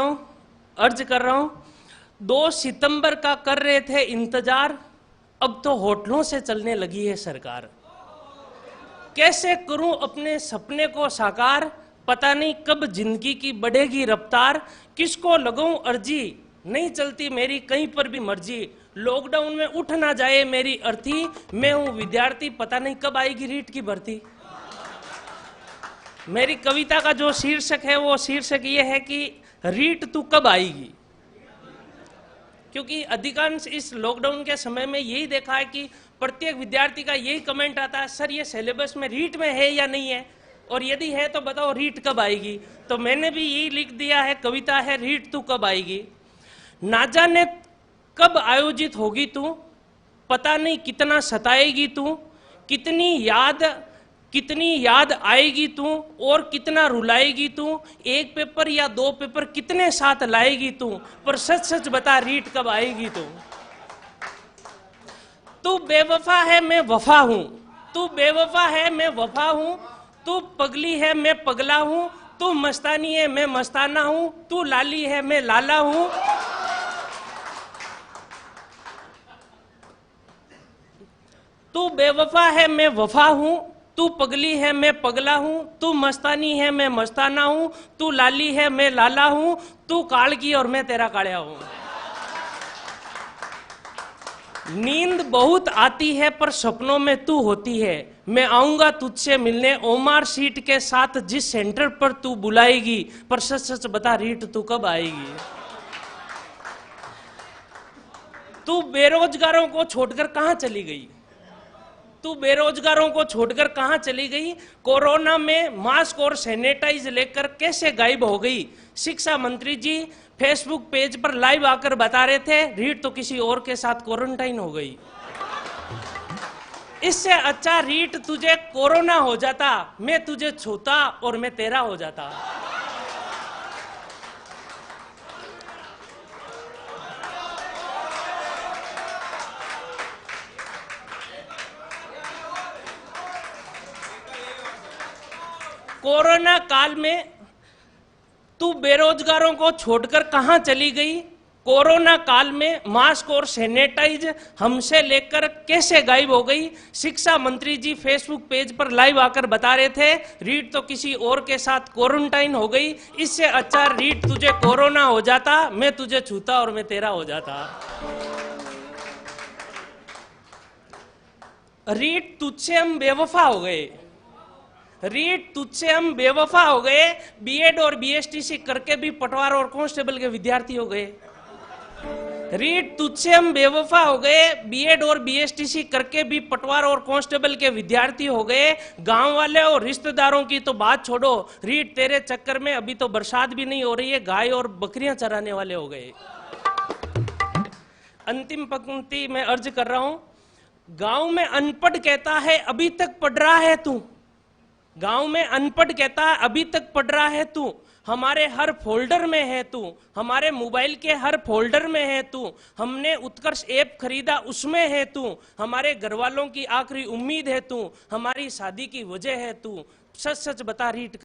अर्ज कर रहा हूं, 2 सितंबर का कर रहे थे इंतजार, अब तो होटलों से चलने लगी है सरकार। कैसे करूं अपने सपने को साकार, पता नहीं कब जिंदगी की बढ़ेगी रफ्तार। किसको लगाऊं अर्जी, नहीं चलती मेरी कहीं पर भी मर्जी। लॉकडाउन में उठ ना जाए मेरी अर्थी, मैं हूं विद्यार्थी, पता नहीं कब आएगी रीट की भर्ती। मेरी कविता का जो शीर्षक है वो शीर्षक ये है कि रीट तू कब आएगी। क्योंकि अधिकांश इस लॉकडाउन के समय में यही देखा है कि प्रत्येक विद्यार्थी का यही कमेंट आता है, सर ये सिलेबस में रीट में है या नहीं है, और यदि है तो बताओ रीट कब आएगी। तो मैंने भी यही लिख दिया है, कविता है रीट तू कब आएगी। ना जाने कब आयोजित होगी तू, पता नहीं कितना सताएगी तू, कितनी याद आएगी तू और कितना रुलाएगी तू। एक पेपर या 2 पेपर कितने साथ लाएगी तू, पर सच सच बता रीट कब आएगी तू। तू बेवफा है मैं वफा हूं, तू बेवफा है मैं वफा हूं, तू पगली है मैं पगला हूं, तू मस्तानी है मैं मस्ताना हूं, तू लाली है मैं लाला हूं। तू बेवफा है मैं वफा हूं, तू पगली है मैं पगला हूं, तू मस्तानी है मैं मस्ताना हूं, तू लाली है मैं लाला हूं, तू कालकी और मैं तेरा कालिया हूं। नींद बहुत आती है पर सपनों में तू होती है, मैं आऊंगा तुझसे मिलने ओमार सीट के साथ जिस सेंटर पर तू बुलाएगी, पर सच सच बता रीट तू कब आएगी। तू बेरोजगारों को छोड़कर कहां चली गई, तू बेरोजगारों को छोड़कर कहां चली गई। कोरोना में मास्क और सैनिटाइज लेकर कैसे गायब हो गई। शिक्षा मंत्री जी फेसबुक पेज पर लाइव आकर बता रहे थे रीट तो किसी और के साथ क्वारंटाइन हो गई। इससे अच्छा रीट तुझे कोरोना हो जाता, मैं तुझे छूता और मैं तेरा हो जाता। कोरोना काल में तू बेरोजगारों को छोड़कर कहां चली गई। कोरोना काल में मास्क और सैनिटाइज हमसे लेकर कैसे गायब हो गई। शिक्षा मंत्री जी फेसबुक पेज पर लाइव आकर बता रहे थे रीट तो किसी और के साथ क्वारंटाइन हो गई। इससे अच्छा रीट तुझे कोरोना हो जाता, मैं तुझे छूता और मैं तेरा हो जाता। रीट तुझसे हम बेवफा हो गए, रीट तुझसे हम बेवफा हो गए, बीएड और बीएसटीसी करके भी पटवार और कांस्टेबल के विद्यार्थी हो गए। रीट तुझसे हम बेवफा हो गए, बीएड और बीएसटीसी करके भी पटवार और कांस्टेबल के विद्यार्थी हो गए। गांव वाले और रिश्तेदारों की तो बात छोड़ो, रीट तेरे चक्कर में अभी तो बरसात भी नहीं हो रही है, गाय और बकरियां चराने वाले हो गए। अंतिम पंक्ति में अर्ज कर रहा हूं, गांव में अनपढ़ कहता है अभी तक पढ़ रहा है तू, गांव में अनपढ़ कहता है अभी तक पढ़ रहा है तू, हमारे हर फोल्डर में है तू, हमारे मोबाइल के हर फोल्डर में है तू, हमने उत्कर्ष ऐप खरीदा उसमें है तू, हमारे घर वालों की आखिरी उम्मीद है तू, हमारी शादी की वजह है तू। सच सच बता रीट